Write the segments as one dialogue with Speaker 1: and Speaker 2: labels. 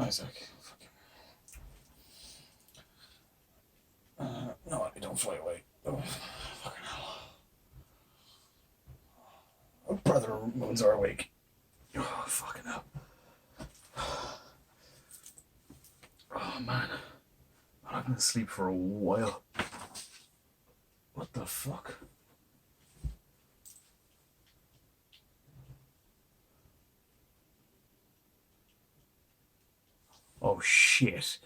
Speaker 1: Isaac. No, don't fly away. Oh, fucking hell. Oh, brother moons are awake. Oh, fucking hell. Oh, man. I'm not gonna sleep for a while. What the fuck? Oh, shit.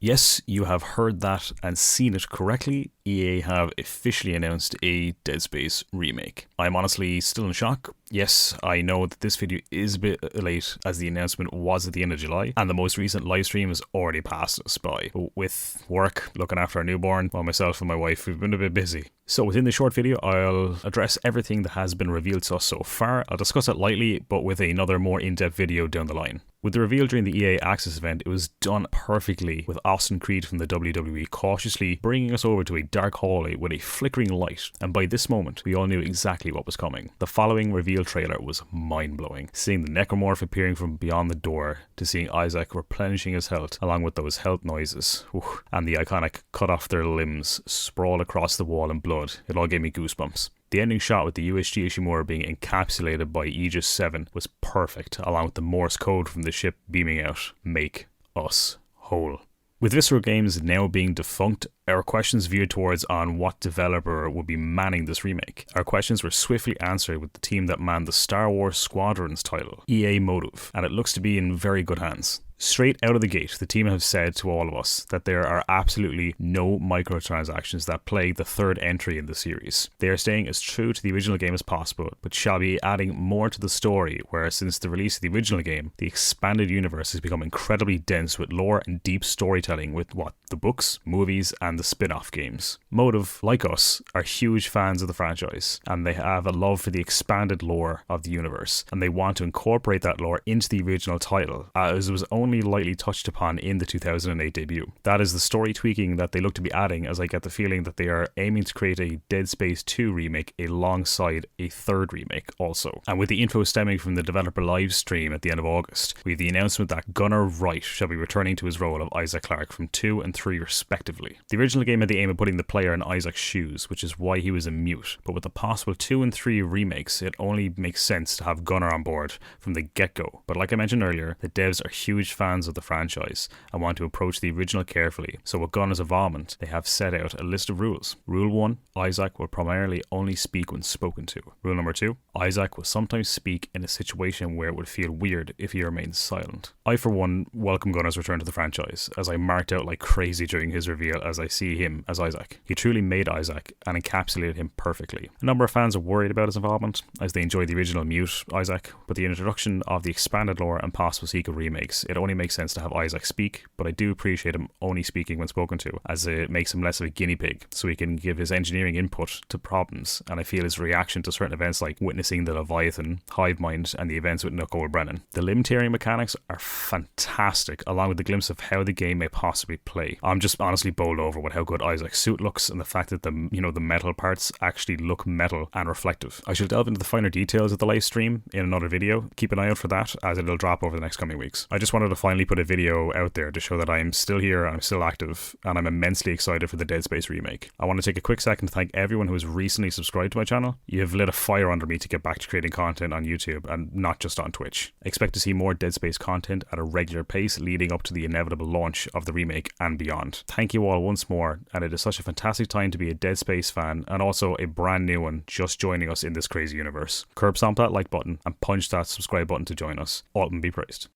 Speaker 1: Yes, you have heard that and seen it correctly. EA have officially announced a Dead Space remake. I'm honestly still in shock. Yes, I know that this video is a bit late as the announcement was at the end of July and the most recent livestream has already passed us by. But with work, looking after our newborn, well, myself and my wife, we've been a bit busy. So within this short video, I'll address everything that has been revealed to us so far. I'll discuss it lightly, but with another more in-depth video down the line. With the reveal during the EA Access event, it was done perfectly with Austin Creed from the WWE cautiously bringing us over to a dark hallway with a flickering light, and by this moment, we all knew exactly what was coming. The following reveal trailer was mind-blowing. Seeing the necromorph appearing from beyond the door, to seeing Isaac replenishing his health along with those health noises, and the iconic cut off their limbs sprawled across the wall in blood, it all gave me goosebumps. The ending shot with the USG Ishimura being encapsulated by Aegis 7 was perfect, along with the Morse code from the ship beaming out, "Make us whole." With Visceral Games now being defunct, our questions veered towards on what developer would be manning this remake. Our questions were swiftly answered with the team that manned the Star Wars Squadrons title, EA Motive, and it looks to be in very good hands. Straight out of the gate, the team have said to all of us that there are absolutely no microtransactions that plague the third entry in the series. They are staying as true to the original game as possible, but shall be adding more to the story, where since the release of the original game, the expanded universe has become incredibly dense with lore and deep storytelling with the books, movies, and the spin-off games. Motive, like us, are huge fans of the franchise, and they have a love for the expanded lore of the universe, and they want to incorporate that lore into the original title, as it was only lightly touched upon in the 2008 debut. That is the story tweaking that they look to be adding, as I get the feeling that they are aiming to create a Dead Space 2 remake alongside a third remake also. And with the info stemming from the developer live stream at the end of August, we have the announcement that Gunnar Wright shall be returning to his role of Isaac Clarke from 2 and 3 respectively. The original game had the aim of putting the player in Isaac's shoes, which is why he was a mute, but with the possible 2 and 3 remakes, it only makes sense to have Gunnar on board from the get-go. But like I mentioned earlier, the devs are huge fans of the franchise and want to approach the original carefully, so with Gunnar's involvement, they have set out a list of rules. Rule 1, Isaac will primarily only speak when spoken to. Rule number 2, Isaac will sometimes speak in a situation where it would feel weird if he remains silent. I for one welcome Gunnar's return to the franchise, as I marked out like crazy during his reveal as I see him as Isaac. He truly made Isaac and encapsulated him perfectly. A number of fans are worried about his involvement, as they enjoyed the original mute Isaac, but the introduction of the expanded lore and possible sequel remakes, it only makes sense to have Isaac speak, but I do appreciate him only speaking when spoken to, as it makes him less of a guinea pig, so he can give his engineering input to problems, and I feel his reaction to certain events like witnessing the Leviathan, Hive Mind, and the events with Nicole Brennan. The limb tearing mechanics are fantastic, along with the glimpse of how the game may possibly play. I'm just honestly bowled over with how good Isaac's suit looks and the fact that the metal parts actually look metal and reflective. I shall delve into the finer details of the live stream in another video. Keep an eye out for that, as it'll drop over the next coming weeks. I just wanted to finally put a video out there to show that I'm still here, I'm still active, and I'm immensely excited for the Dead Space remake. I want to take a quick second to thank everyone who has recently subscribed to my channel. You have lit a fire under me to get back to creating content on YouTube and not just on Twitch. Expect to see more Dead Space content at a regular pace leading up to the inevitable launch of the remake and beyond. Thank you all once more, and it is such a fantastic time to be a Dead Space fan and also a brand new one just joining us in this crazy universe. Curb stomp that like button and punch that subscribe button to join us. Altman be praised.